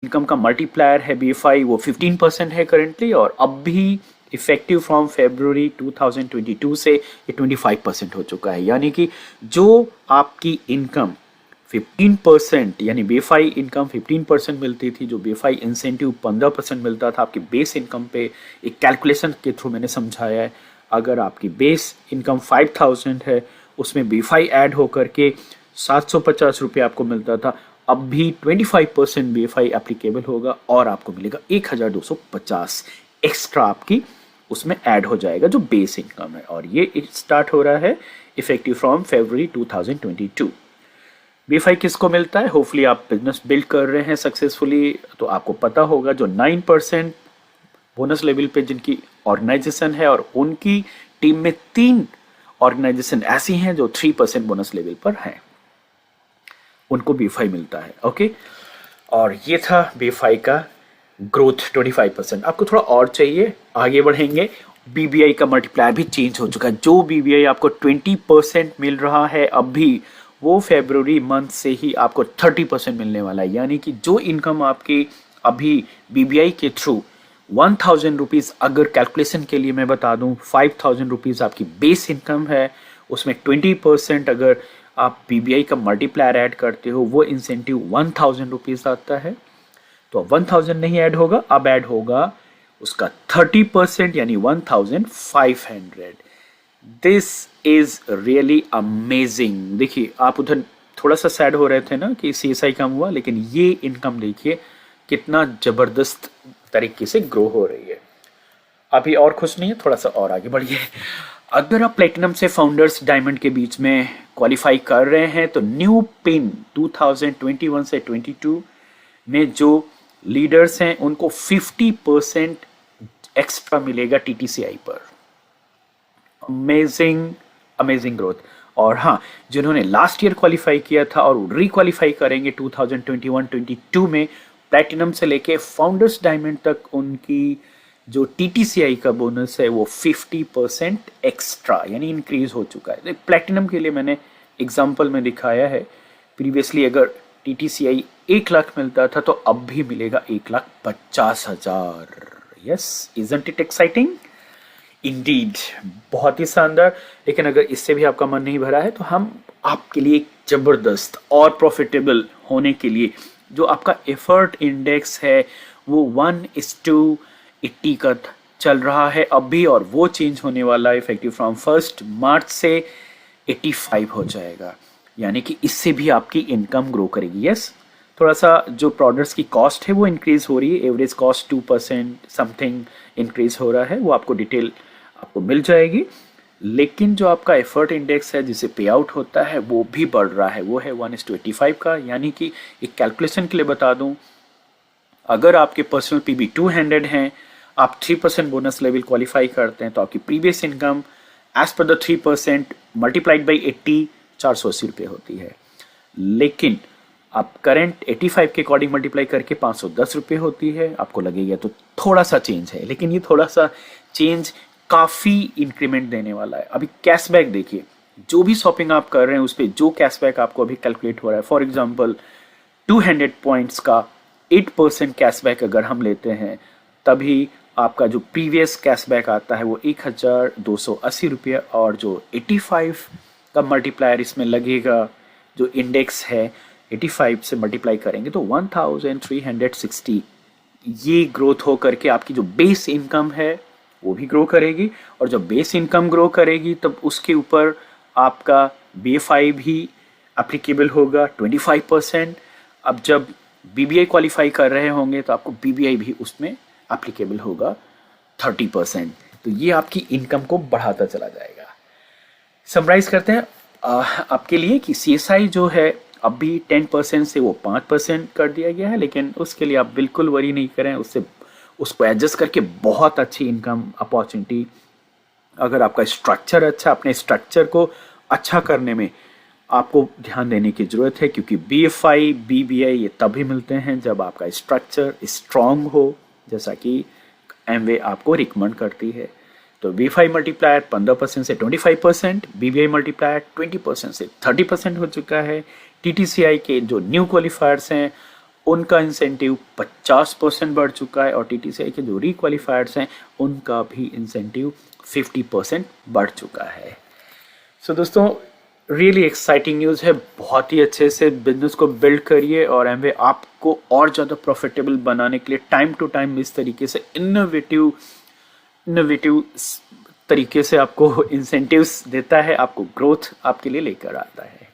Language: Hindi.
इनकम का मल्टीप्लायर है BFI वो 15% है करेंटली, और अब भी इफेक्टिव फ्रॉम February 2022 से ये 25% हो चुका है। यानी कि जो आपकी इनकम 15% यानी BFI इनकम 15% मिलती थी, जो BFI इंसेंटिव 15% मिलता था आपकी बेस इनकम पे, एक कैलकुलेशन के थ्रू मैंने समझाया है। अगर आपकी बेस इनकम 5000 है, उसमें BFI ऐड होकर के 750 रुपये आपको मिलता था, अब भी 25% BFI एप्लीकेबल होगा और आपको मिलेगा 1250 एक्स्ट्रा आपकी उसमें ऐड हो जाएगा जो बेस इनकम है। और ये स्टार्ट हो रहा है इफेक्टिव फ्रॉम February 2022। BFI किसको मिलता है? होपफुली आप बिजनेस बिल्ड कर रहे हैं सक्सेसफुली, तो आपको पता होगा जो 9% बोनस लेवल पे जिनकी ऑर्गेनाइजेशन है, और उनकी टीम में 3 ऑर्गेनाइजेशन ऐसी हैं जो 3% बोनस लेवल पर हैं, उनको BFI मिलता है। ओके, और ये था BFI का ग्रोथ 25%। आपको थोड़ा और चाहिए, आगे बढ़ेंगे। BBI का मल्टीप्लायर भी चेंज हो चुका है। जो BBI आपको 20% मिल रहा है अब भी, वो February मंथ से ही आपको 30% मिलने वाला है। यानी कि जो इनकम आपकी अभी BBI के थ्रू 1000 रुपीज़, अगर कैलकुलेशन के लिए मैं बता दूं 5000 रुपीज़ आपकी बेस इनकम है, उसमें 20% अगर आप BBI का मल्टीप्लायर ऐड करते हो, वो इंसेंटिव 1000 रुपीज़ आता है। तो 1000 नहीं ऐड होगा, अब ऐड होगा उसका 30% यानी 1500। This is really amazing. देखिए, आप उधर थोड़ा सा सैड हो रहे थे ना कि CSI कम हुआ, लेकिन ये इनकम देखिए कितना जबरदस्त तरीके से ग्रो हो रही है। अभी और खुश नहीं है, थोड़ा सा और आगे बढ़िए। अगर आप प्लेटिनम से फाउंडर्स डायमंड के बीच में क्वालिफाई कर रहे हैं, तो न्यू पिन 2021 से 22 में जो लीडर्स हैं उनको 50% एक्स्ट्रा मिलेगा TTCI पर। Amazing amazing growth. और हाँ, जिन्होंने लास्ट ईयर क्वालिफाई किया था और रिक्वालिफाई करेंगे 2021-22 में, प्लैटिनम से लेके फाउंडर्स डायमंड तक उनकी जो TTCI का बोनस है वो 50% एक्स्ट्रा यानी इंक्रीज हो चुका है। प्लैटिनम के लिए मैंने एग्जांपल में दिखाया है, प्रीवियसली अगर TTCI 1 लाख मिलता था तो अब भी मिलेगा 1,50,000। Yes, isn't it exciting? Indeed, बहुत ही शानदार। लेकिन अगर इससे भी आपका मन नहीं भरा है, तो हम आपके लिए एक जबरदस्त और प्रॉफिटेबल होने के लिए जो आपका एफर्ट इंडेक्स है वो 1:80 का चल रहा है अब भी, और वो चेंज होने वाला है इफेक्टिव फ्रॉम 1 मार्च से 85 हो जाएगा। यानी कि इससे भी आपकी इनकम ग्रो करेगी। यस, थोड़ा सा जो प्रोडक्ट्स की कॉस्ट है वो इंक्रीज हो रही है, एवरेज कॉस्ट 2% समथिंग इंक्रीज हो रहा है, वो आपको डिटेल आपको मिल जाएगी। लेकिन जो आपका एफर्ट इंडेक्स है जिसे पे आउट होता है वो भी बढ़ रहा है, वो है 1:85 का। यानी कि एक कैलकुलेशन के लिए बता दूं, अगर आपके पर्सनल PB 200 हैं, आप 3% बोनस लेवल क्वालिफाई करते हैं, तो आपकी previous income as per the 3% multiplied by 80 480 रुपये होती है। लेकिन आप करंट 85 के अकॉर्डिंग मल्टीप्लाई करके 510 रुपये होती है। आपको लगेगा तो थोड़ा सा चेंज है, लेकिन ये थोड़ा सा चेंज काफ़ी इंक्रीमेंट देने वाला है। अभी कैशबैक देखिए, जो भी शॉपिंग आप कर रहे हैं उस पर जो कैशबैक आपको अभी कैलकुलेट हो रहा है, फॉर एग्जांपल 200 पॉइंट्स का 8% कैशबैक अगर हम लेते हैं, तभी आपका जो प्रीवियस कैशबैक आता है वो 1280 रुपये, और जो 85 का मल्टीप्लायर इसमें लगेगा, जो इंडेक्स है 85 से मल्टीप्लाई करेंगे तो 1360। ये ग्रोथ हो करके आपकी जो बेस इनकम है वो भी ग्रो करेगी, और जब बेस इनकम ग्रो करेगी तब उसके ऊपर आपका BFI भी एप्लीकेबल होगा 25%। अब जब BBI क्वालिफाई कर रहे होंगे तो आपको BBI भी उसमें एप्लीकेबल होगा 30%। तो ये आपकी इनकम को बढ़ाता चला जाएगा। समराइज करते हैं आपके लिए कि CSI जो है अभी 10% से वो 5% कर दिया गया है, लेकिन उसके लिए आप बिल्कुल वरी नहीं करें, उसको एडजस्ट करके बहुत अच्छी इनकम अपॉर्चुनिटी। अगर आपका स्ट्रक्चर अच्छा, अपने स्ट्रक्चर को अच्छा करने में आपको ध्यान देने की ज़रूरत है, क्योंकि BFI BBI ये तभी मिलते हैं जब आपका स्ट्रक्चर स्ट्रांग हो, जैसा कि एमवे आपको रिकमेंड करती है। तो BFI मल्टीप्लायर 15% से 25%, BBI मल्टीप्लायर 20% से 30% हो चुका है। TTCI के जो न्यू क्वालिफायर्स हैं उनका इंसेंटिव 50% बढ़ चुका है और टीटीसीआई के जो रीक्वालिफायर्स हैं उनका भी इंसेंटिव 50% बढ़ चुका है। सो दोस्तों, रियली एक्साइटिंग न्यूज़ है। बहुत ही अच्छे से बिजनेस को बिल्ड करिए और एमवे आपको और ज़्यादा प्रॉफिटेबल बनाने के लिए टाइम टू टाइम इस तरीके से इनोवेटिव तरीके से आपको इंसेंटिव्स देता है, आपको ग्रोथ आपके लिए लेकर आता है।